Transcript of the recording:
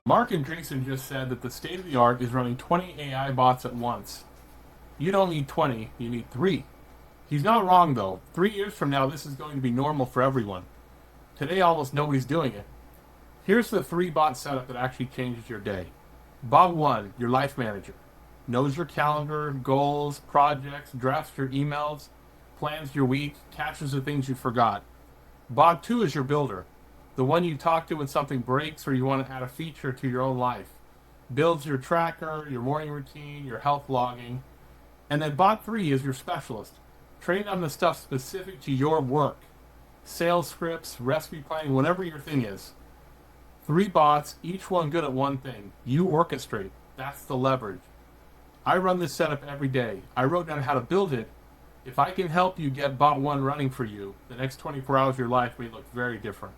Mark Andreessen just said that the state of the art is running 20 AI bots at once. You don't need 20, you need 3. He's not wrong though. 3 years from now, this is going to be normal for everyone. Today, almost nobody's doing it. Here's the 3 bot setup that actually changes your day. Bot 1, your life manager. Knows your calendar, goals, projects, drafts your emails, plans your week, catches the things you forgot. Bot 2 is your builder. The one you talk to when something breaks or you want to add a feature to your own life. Builds your tracker, your morning routine, your health logging. And then bot 3 is your specialist. Trained on the stuff specific to your work. Sales scripts, recipe planning, whatever your thing is. 3 bots, each one good at one thing. You orchestrate. That's the leverage. I run this setup every day. I wrote down how to build it. If I can help you get bot 1 running for you, the next 24 hours of your life may look very different.